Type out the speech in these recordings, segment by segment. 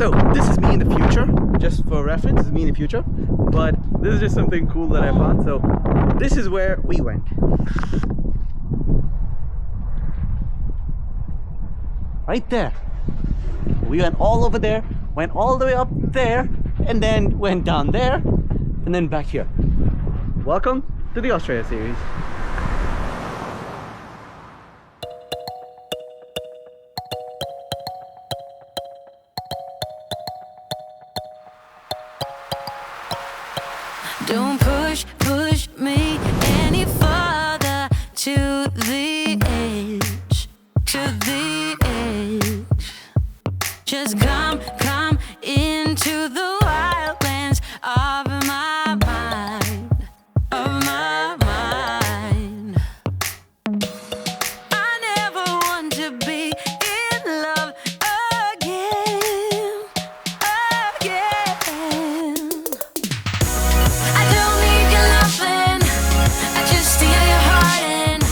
So this is me in the future, just for reference, this is me in the future, but this is just something cool that I found. So this is where we went. Right there. We went all over there, went all the way up there, and then went down there, and then back here. Welcome to the Australia series. Don't push me any further to the edge, Just come into the wildlands of my mind, I never want to be in love again. I don't need your loving, I just steal your heart and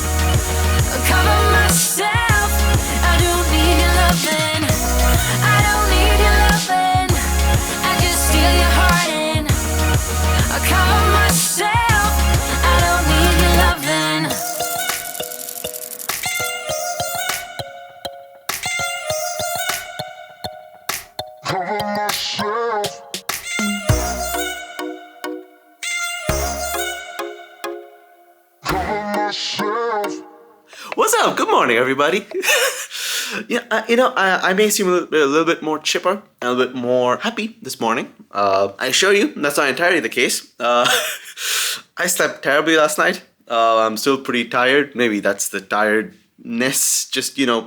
cover myself. I don't need your loving, I don't need your loving, I just steal your heart and cover myself. I don't need your loving. Cover myself. What's up? Good morning, everybody. I may seem a little bit more chipper, a little bit more happy this morning. I assure you, that's not entirely the case. I slept terribly last night. I'm still pretty tired. Maybe that's the tiredness,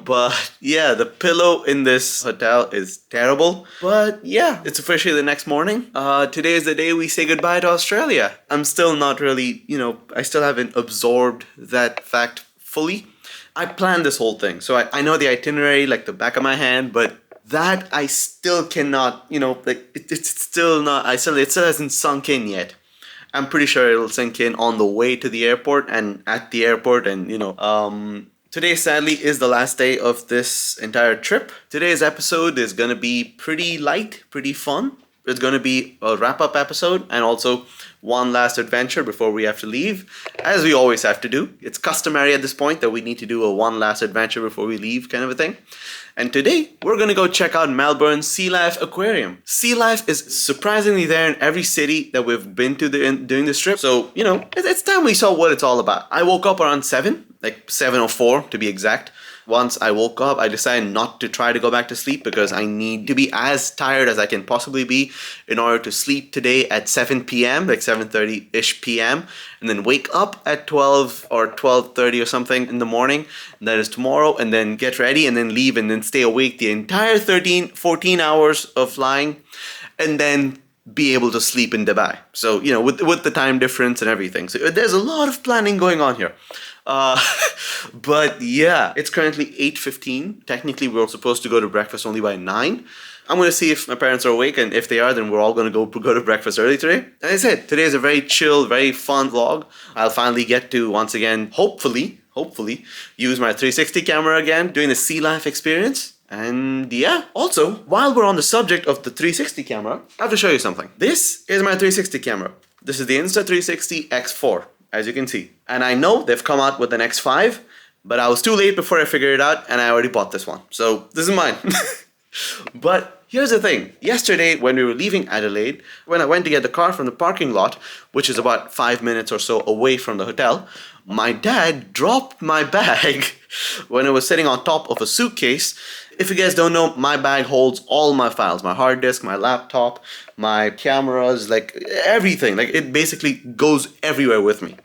but yeah, the pillow in this hotel is terrible. But yeah, it's officially the next morning. Today is the day we say goodbye to Australia. I'm still not really, I still haven't absorbed that fact fully. I planned this whole thing, so I know the itinerary like the back of my hand, but that I still cannot, it still hasn't sunk in yet. I'm pretty sure it'll sink in on the way to the airport and at the airport, and today sadly is the last day of this entire trip. Today's episode is gonna be pretty light, pretty fun. It's going to be a wrap-up episode and also one last adventure before we have to leave, as we always have to do. It's customary at this point that we need to do a one last adventure before we leave kind of a thing. And today, we're going to go check out Melbourne's Sea Life Aquarium. Sea life is surprisingly there in every city that we've been to during this trip. So, it's time we saw what it's all about. I woke up around 7, like 7:04 to be exact. Once I woke up, I decided not to try to go back to sleep because I need to be as tired as I can possibly be in order to sleep today at 7 p.m., like 7:30-ish p.m., and then wake up at 12 or 12:30 or something in the morning. And that is tomorrow, and then get ready and then leave and then stay awake the entire 14 hours of flying, and then be able to sleep in Dubai. So, with the time difference and everything. So there's a lot of planning going on here. But yeah, it's currently 8:15. Technically, we're supposed to go to breakfast only by 9. I'm going to see if my parents are awake, and if they are, then we're all going to go to breakfast early today. As I said, today is a very chill, very fun vlog. I'll finally get to, once again, hopefully, use my 360 camera again, doing the sea life experience. And yeah, also, while we're on the subject of the 360 camera, I have to show you something. This is my 360 camera. This is the Insta360 X4, as you can see. And I know they've come out with an X5, but I was too late before I figured it out, and I already bought this one. So this is mine. But here's the thing. Yesterday, when we were leaving Adelaide, when I went to get the car from the parking lot, which is about 5 minutes or so away from the hotel, my dad dropped my bag when it was sitting on top of a suitcase. If you guys don't know, my bag holds all my files, my hard disk, my laptop, my cameras, like everything. Like it basically goes everywhere with me.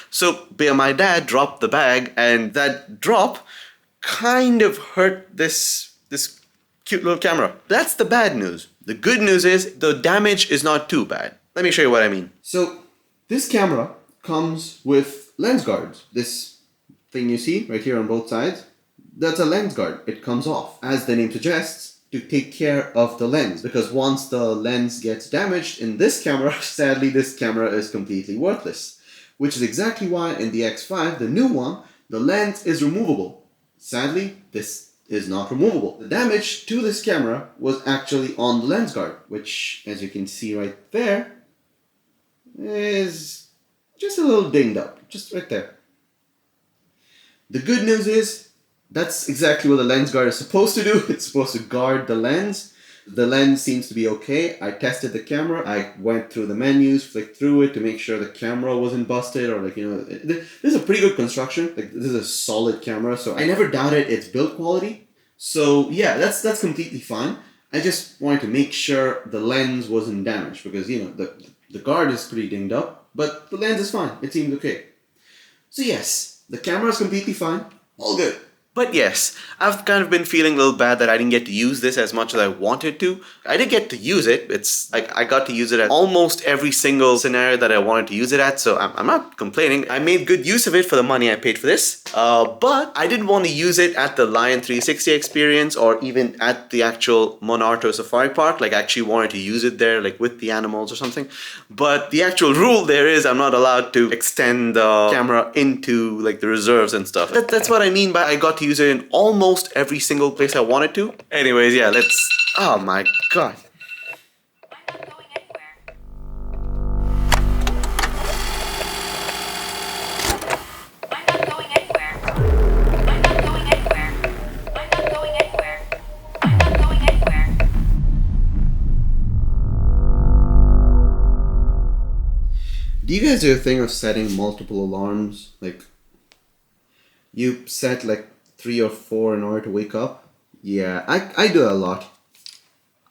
So my dad dropped the bag, and that drop kind of hurt this cute little camera. That's the bad news. The good news is the damage is not too bad. Let me show you what I mean. So this camera comes with lens guards. This thing you see right here on both sides, that's a lens guard. It comes off, as the name suggests, to take care of the lens. Because once the lens gets damaged in this camera, sadly this camera is completely worthless. Which is exactly why in the X5, the new one, the lens is removable. Sadly, this is not removable. The damage to this camera was actually on the lens guard, which, as you can see right there, is just a little dinged up, just right there. The good news is that's exactly what the lens guard is supposed to do. It's supposed to guard the lens. The lens seems to be okay. I tested the camera. I went through the menus, flicked through it to make sure the camera wasn't busted or this is a pretty good construction. Like, this is a solid camera, so I never doubted its build quality. So yeah, that's completely fine. I just wanted to make sure the lens wasn't damaged because the guard is pretty dinged up, but the lens is fine. It seems okay. So yes, the camera is completely fine. All good. But yes, I've kind of been feeling a little bad that I didn't get to use this as much as I wanted to. I did get to use it. It's like I got to use it at almost every single scenario that I wanted to use it at, so I'm not complaining. I made good use of it for the money I paid for this. But I didn't want to use it at the Lion 360 experience or even at the actual Monarto Safari Park. Like, I actually wanted to use it there, like with the animals or something. But the actual rule there is I'm not allowed to extend the camera into like the reserves and stuff. That's what I mean by I got to use it in almost every single place I wanted to. Anyways, yeah, let's... Oh my god. I'm not going anywhere. I'm not going anywhere. I'm not going anywhere. I'm not going anywhere. I'm not going anywhere. Do you guys do a thing of setting multiple alarms? Like, you set like 3 or 4 in order to wake up? Yeah, I do that a lot.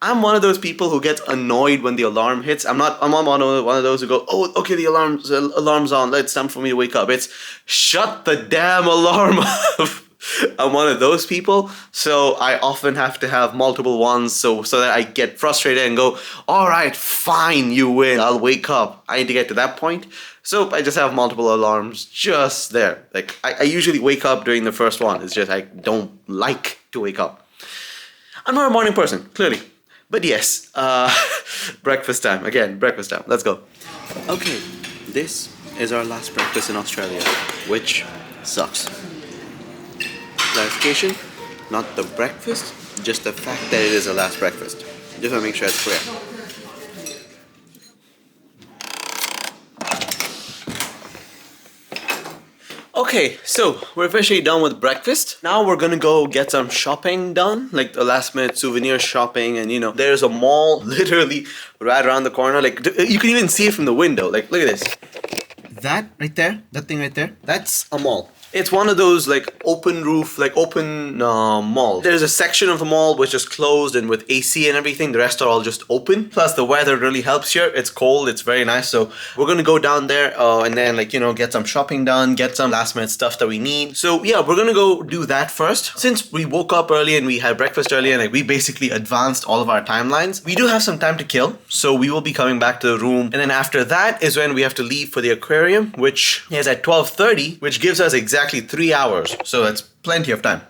I'm one of those people who gets annoyed when the alarm hits. I'm one of those who go, oh, okay, the alarm's on. It's time for me to wake up. It's shut the damn alarm off. I'm one of those people, so I often have to have multiple ones so that I get frustrated and go, all right, fine, you win. I'll wake up. I need to get to that point. So I just have multiple alarms just there. Like, I usually wake up during the first one. It's just I don't like to wake up. I'm not a morning person, clearly. But yes, breakfast time. Again, breakfast time. Let's go. Okay, this is our last breakfast in Australia, which sucks. Clarification, not the breakfast, just the fact that it is a last breakfast. Just want to make sure it's clear. Okay, so we're officially done with breakfast. Now we're gonna go get some shopping done, like the last minute souvenir shopping, and there's a mall literally right around the corner. Like, you can even see it from the window. Like, look at this. That right there, that thing right there, that's a mall. It's one of those like open roof, like open malls. There's a section of the mall which is closed and with AC and everything. The rest are all just open. Plus the weather really helps here. It's cold, it's very nice. So we're gonna go down there and then get some shopping done, get some last minute stuff that we need. So yeah, we're gonna go do that first. Since we woke up early and we had breakfast early and we basically advanced all of our timelines, we do have some time to kill. So we will be coming back to the room. And then after that is when we have to leave for the aquarium, which is at 12:30, which gives us exactly 3 hours, so that's plenty of time.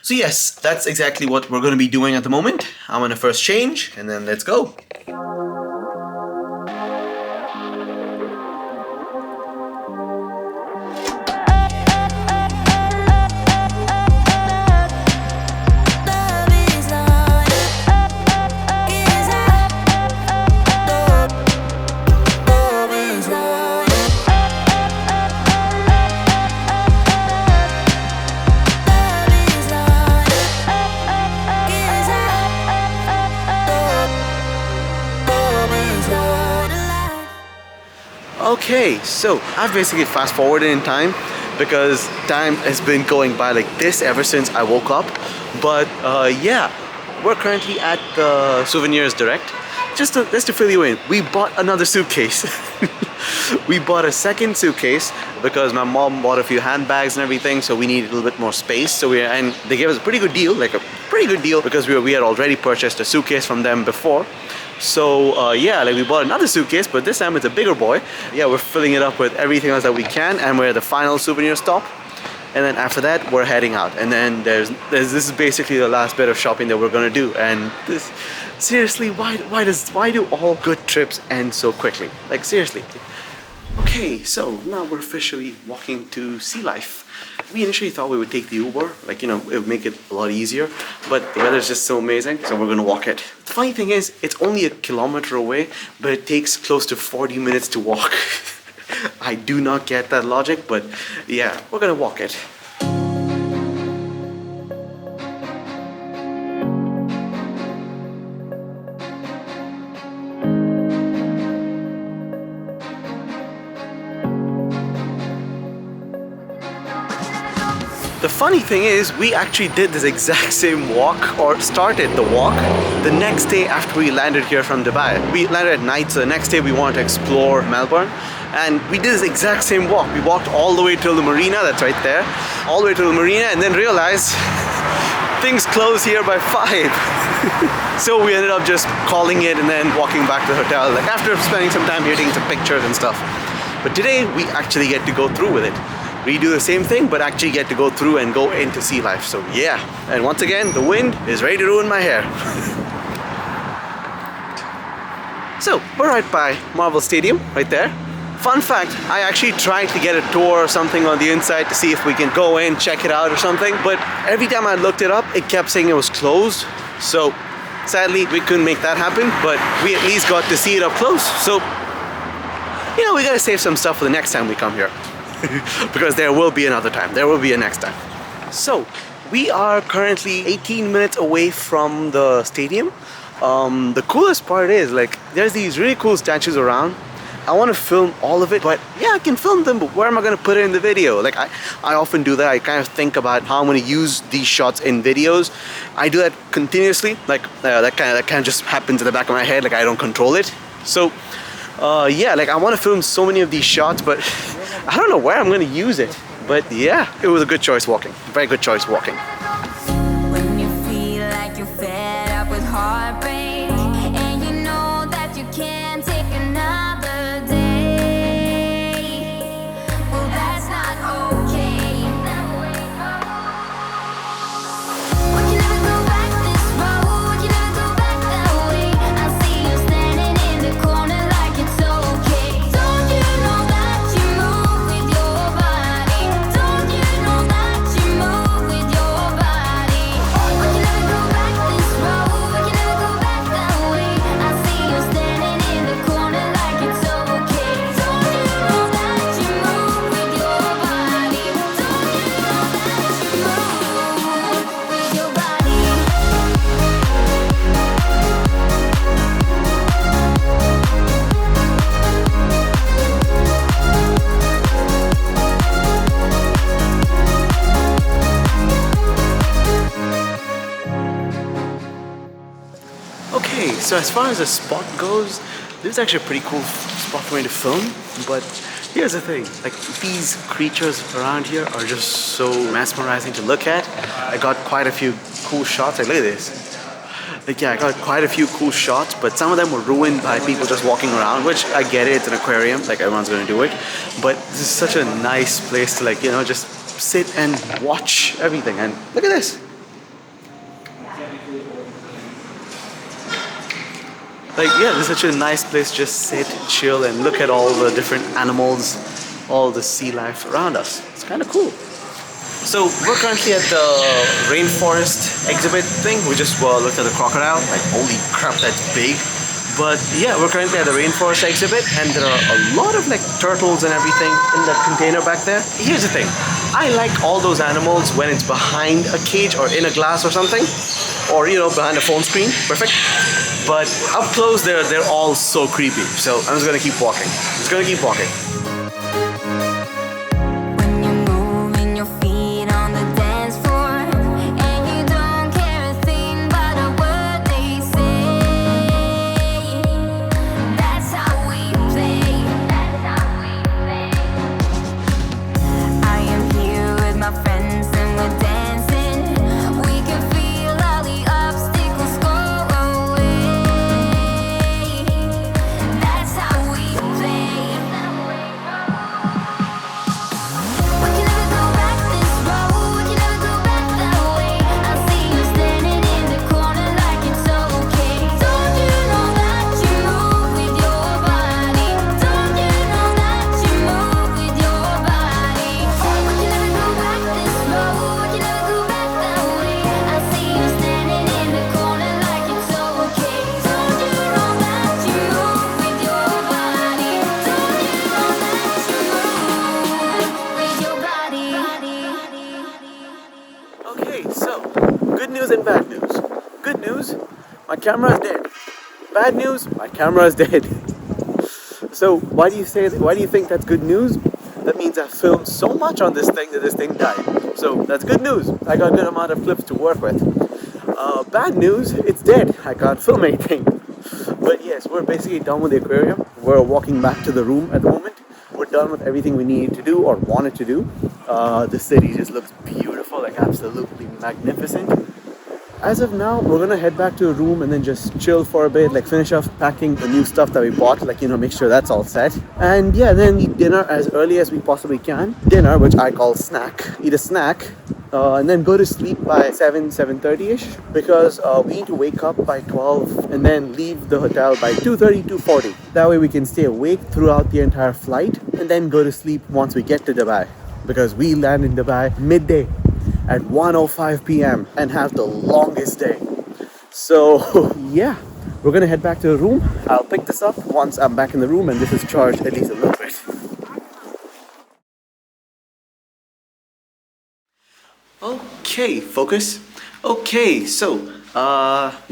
So yes, that's exactly what we're going to be doing at the moment. I'm going to first change and then let's go. Okay, so I've basically fast forwarded in time because time has been going by like this ever since I woke up. But yeah, we're currently at the Souvenirs Direct. Just to fill you in, we bought another suitcase. We bought a second suitcase because my mom bought a few handbags and everything, so we needed a little bit more space. So and they gave us a pretty good deal, because we had already purchased a suitcase from them before. So yeah, we bought another suitcase, but this time it's a bigger boy. Yeah, we're filling it up with everything else that we can, and we're at the final souvenir stop. And then after that, we're heading out. And then this is basically the last bit of shopping that we're gonna do. And this, seriously, why do all good trips end so quickly? Like, seriously. Okay. Okay, so now we're officially walking to Sea Life. We initially thought we would take the Uber, like, it would make it a lot easier, but the weather's just so amazing, so we're gonna walk it. The funny thing is, it's only a kilometer away, but it takes close to 40 minutes to walk. I do not get that logic, but yeah, we're gonna walk it. The funny thing is, we actually did this exact same walk, or started the walk, the next day after we landed here from Dubai. We landed at night, so the next day we wanted to explore Melbourne, and we did this exact same walk. We walked all the way to the marina, that's right there, all the way to the marina, and then realized things close here by 5. So we ended up just calling it and then walking back to the hotel, like after spending some time here taking some pictures and stuff. But today we actually get to go through with it. Redo the same thing, but actually get to go through and go into Sea Life. So yeah, and once again, the wind is ready to ruin my hair. So we're right by Marvel Stadium, right there. Fun fact, I actually tried to get a tour or something on the inside to see if we can go in, check it out or something, but every time I looked it up, it kept saying it was closed. So sadly, we couldn't make that happen, but we at least got to see it up close. So, we gotta save some stuff for the next time we come here. Because there will be another time, there will be a next time. So, we are currently 18 minutes away from the stadium. The coolest part is, there's these really cool statues around. I want to film all of it, but yeah, I can film them, but where am I going to put it in the video? I often do that. I kind of think about how I'm going to use these shots in videos. I do that continuously, that kind of just happens in the back of my head, I don't control it. So, yeah, I want to film so many of these shots, but I don't know where I'm going to use it. But yeah, it was a good choice walking. Very good choice walking. When you feel like you're fed up with heartbreak, and you know that you can't take another day, well, that's not okay. We can never go back this road, we can never go back that way. I see you standing in the corner like it's okay. Don't you know that you move with your body? Don't you know that you move with your body? We can never go back this road, we can never go back that way. I see you standing in the corner like it's okay. Don't you know that you move with your body? Don't you know that you move with your body? Okay, so as far as the spot goes, this is actually a pretty cool spot for me to film, but here's the thing, these creatures around here are just so mesmerizing to look at. I got quite a few cool shots, look at this. Yeah, I got quite a few cool shots, but some of them were ruined by people just walking around, which I get it, it's an aquarium, everyone's gonna do it, but this is such a nice place to just sit and watch everything, and look at this. Yeah, this is such a nice place to just sit, chill, and look at all the different animals, all the sea life around us. It's kind of cool. So we're currently at the rainforest exhibit thing. We just looked at the crocodile, holy crap, that's big. But yeah, we're currently at the rainforest exhibit, and there are a lot of turtles and everything in that container back there. Here's the thing, I like all those animals when it's behind a cage or in a glass or something, or behind a phone screen, perfect. But up close, they're all so creepy. So I'm just gonna keep walking. Just gonna keep walking. When you're moving your feet on the dance floor, and you don't care a thing about a word they say, that's how we play. That's how we play. I am here with my friends and we're dancing. We can feel all the obstacles go away. That's how we play. my camera is dead. Bad news, my camera is dead. So why do you think that's good news? That means I filmed so much on this thing that this thing died. So that's good news. I got a good amount of clips to work with. Bad news, it's dead. I can't film anything. But yes, we're basically done with the aquarium. We're walking back to the room at the moment. We're done with everything we needed to do or wanted to do. The city just looks beautiful, like absolutely magnificent. As of now, we're gonna head back to a room and then just chill for a bit, like finish off packing the new stuff that we bought, like, make sure that's all set. And yeah, then eat dinner as early as we possibly can. Dinner, which I call snack. Eat a snack, and then go to sleep by 7:30ish, because we need to wake up by 12 and then leave the hotel by 2:30, 2:40. That way we can stay awake throughout the entire flight and then go to sleep once we get to Dubai, because we land in Dubai midday at 1:05 p.m. and have the longest day. So yeah, we're gonna head back to the room. I'll pick this up once I'm back in the room and this is charged at least a little bit. Okay, focus. Okay, so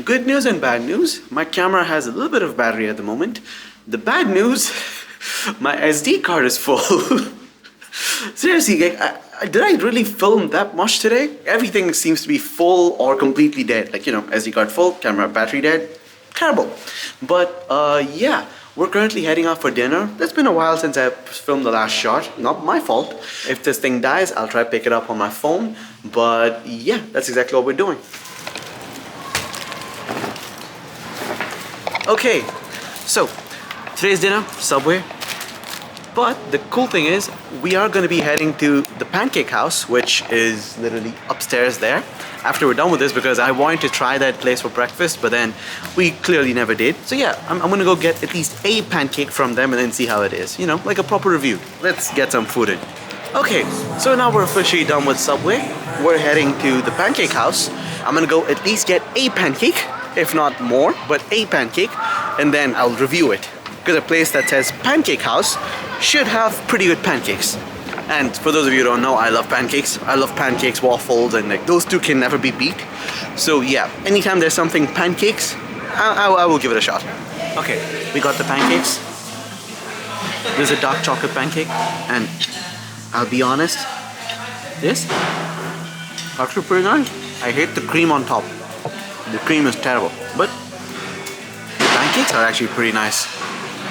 good news and bad news. My camera has a little bit of battery at the moment. The bad news, my SD card is full. Seriously, did I really film that much today? Everything seems to be full or completely dead. Like, SD card full, camera battery dead. Terrible. But yeah, we're currently heading out for dinner. It's been a while since I filmed the last shot. Not my fault. If this thing dies, I'll try to pick it up on my phone. But yeah, that's exactly what we're doing. Okay, so today's dinner, Subway. But the cool thing is, we are going to be heading to the pancake house, which is literally upstairs there, after we're done with this, because I wanted to try that place for breakfast, but then we clearly never did. So yeah, I'm going to go get at least a pancake from them and then see how it is. Like a proper review. Let's get some food in. Okay, so now we're officially done with Subway. We're heading to the pancake house. I'm going to go at least get a pancake, if not more, but a pancake, and then I'll review it. Because a place that says Pancake House should have pretty good pancakes. And for those of you who don't know, I love pancakes. I love pancakes, waffles, and those two can never be beat. So yeah, anytime there's something pancakes, I will give it a shot. Okay, we got the pancakes. There's a dark chocolate pancake, and I'll be honest, this actually pretty nice. I hate the cream on top. The cream is terrible, but the pancakes are actually pretty nice.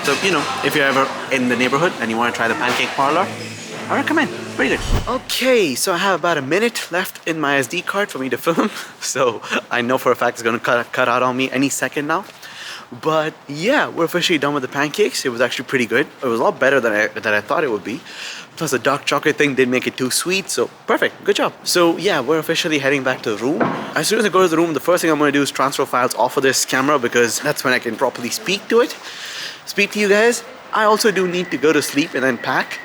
So, if you're ever in the neighborhood and you want to try the pancake parlor, I recommend. Pretty good. Okay, so I have about a minute left in my SD card for me to film. So I know for a fact it's going to cut out on me any second now. But yeah, we're officially done with the pancakes. It was actually pretty good. It was a lot better than I thought it would be. Plus the dark chocolate thing didn't make it too sweet, so perfect, good job. So yeah, we're officially heading back to the room. As soon as I go to the room, the first thing I'm going to do is transfer files off of this camera, because that's when I can properly speak to it. Speak to you guys. I also do need to go to sleep and then pack.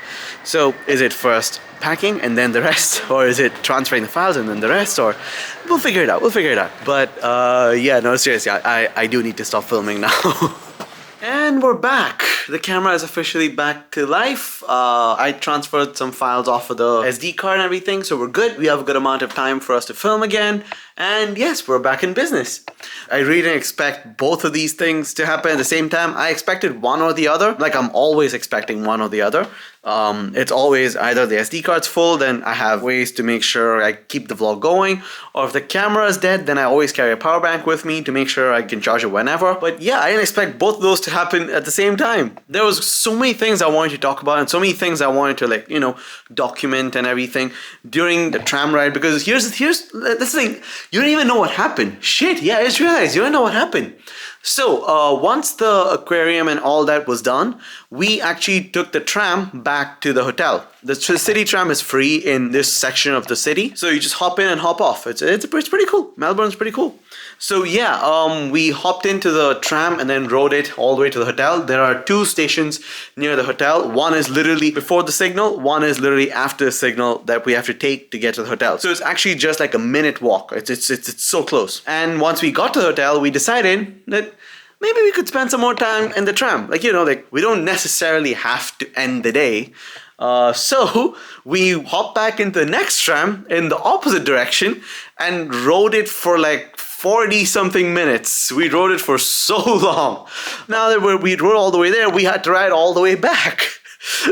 So is it first packing and then the rest, or is it transferring the files and then the rest, or we'll figure it out. But yeah, no, seriously, I do need to stop filming now. And we're back. The camera is officially back to life. I transferred some files off of the SD card and everything, so we're good. We have a good amount of time for us to film again. And yes, we're back in business. I really didn't expect both of these things to happen at the same time. I expected one or the other. Like, I'm always expecting one or the other. It's always either the SD card's full, then I have ways to make sure I keep the vlog going. Or if the camera is dead, then I always carry a power bank with me to make sure I can charge it whenever. But yeah, I didn't expect both of those to happen at the same time. There was so many things I wanted to talk about and so many things I wanted to document and everything during the tram ride, because here's this thing. You don't even know what happened. Shit, yeah, I just realized you don't know what happened. So once the aquarium and all that was done, we actually took the tram back to the hotel. The city tram is free in this section of the city, so you just hop in and hop off. It's pretty cool. Melbourne's pretty cool. So yeah, we hopped into the tram and then rode it all the way to the hotel. There are two stations near the hotel. One is literally before the signal, one is literally after the signal that we have to take to get to the hotel. So it's actually just like a minute walk. It's so close. And once we got to the hotel, we decided that maybe we could spend some more time in the tram. We don't necessarily have to end the day. So we hopped back into the next tram in the opposite direction and rode it for like 40 something minutes. We rode it for so long. Now that we rode all the way there, we had to ride all the way back.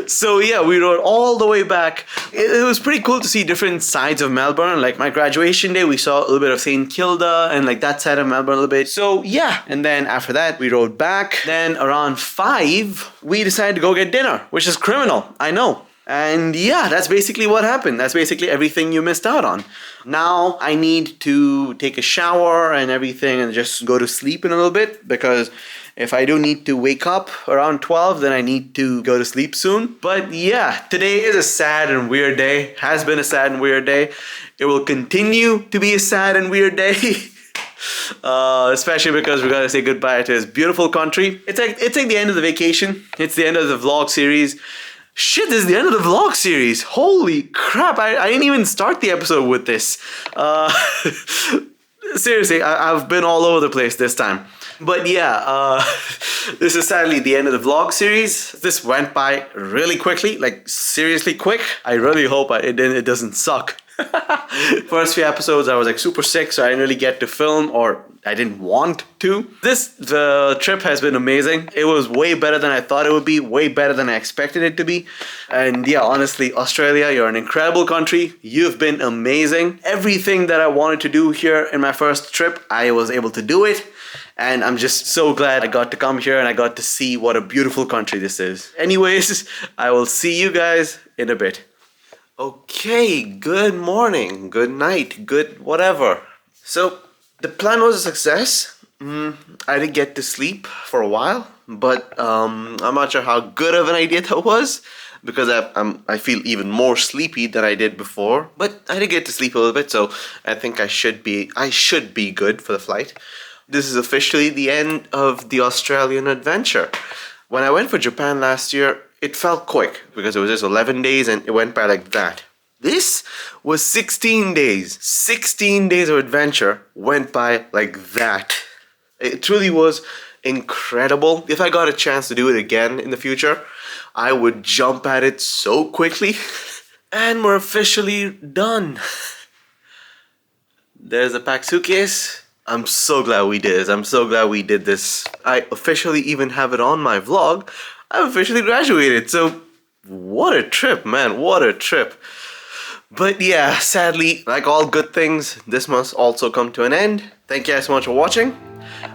So yeah, we rode all the way back. It was pretty cool to see different sides of Melbourne. Like my graduation day, we saw a little bit of St. Kilda and like that side of Melbourne a little bit. So yeah, and then after that, we rode back. Then around 5, we decided to go get dinner, which is criminal, I know. And yeah, that's basically what happened. That's basically everything you missed out on. Now I need to take a shower and everything and just go to sleep in a little bit, because if I do need to wake up around 12, then I need to go to sleep soon. But yeah, today is a sad and weird day. Has been a sad and weird day. It will continue to be a sad and weird day. Especially because we gotta say goodbye to this beautiful country. It's like the end of the vacation. It's the end of the vlog series. Shit, this is the end of the vlog series. Holy crap, I didn't even start the episode with this. Seriously, I've been all over the place this time. But yeah, this is sadly the end of the vlog series. This went by really quickly, like seriously quick. I really hope it doesn't suck. First few episodes I was like super sick, so I didn't really get to film, or I didn't want to. The trip has been amazing. It was way better than I thought it would be, way better than I expected it to be. And yeah, honestly, Australia, you're an incredible country. You've been amazing. Everything that I wanted to do here in my first trip, I was able to do it. And I'm just so glad I got to come here and I got to see what a beautiful country this is. Anyways, I will see you guys in a bit. Okay, good morning, good night, good whatever. So, the plan was a success. I did get to sleep for a while, but I'm not sure how good of an idea that was, because I feel even more sleepy than I did before. But I did get to sleep a little bit, so I think I should be good for the flight. This is officially the end of the Australian adventure. When I went for Japan last year, it felt quick because it was just 11 days and it went by like that. This was 16 days. 16 days of adventure went by like that. It truly was incredible. If I got a chance to do it again in the future, I would jump at it so quickly. And we're officially done. There's a packed suitcase. I'm so glad we did this. I'm so glad we did this. I officially even have it on my vlog. I've officially graduated. So what a trip, man. What a trip. But yeah, sadly, like all good things, this must also come to an end. Thank you guys so much for watching.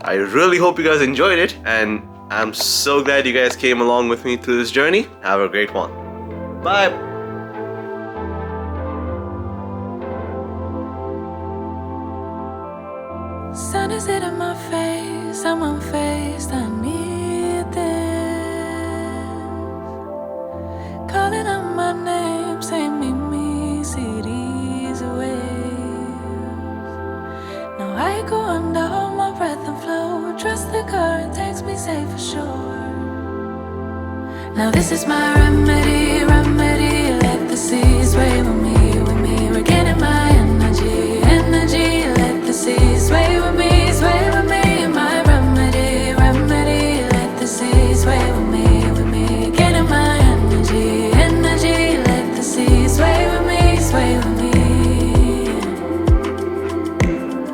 I really hope you guys enjoyed it. And I'm so glad you guys came along with me through this journey. Have a great one. Bye. Sun is hitting my face, I'm unfazed, I need this. Calling out my name, say meet me, see these waves. Now I go under, hold my breath and flow. Trust the current takes me safe for sure. Now this is my remedy, let the seas sway with me. Regaining my energy, let the seas sway with me. My remedy, let the seas sway with me. Getting my energy, let the seas sway with me.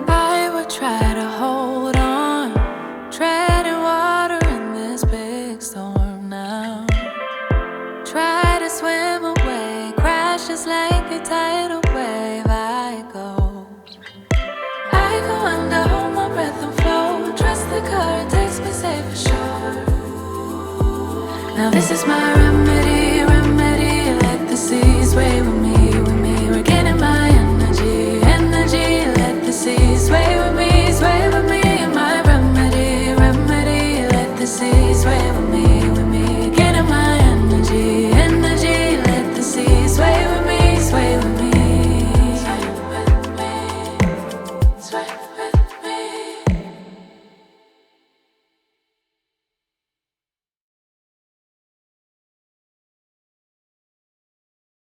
I would try to hold on, treading water in this big storm now. Try to swim away, crash just like a tidal wave. I go under, hold my breath and flow. Trust the current takes me safe for sure. Now this is my remedy.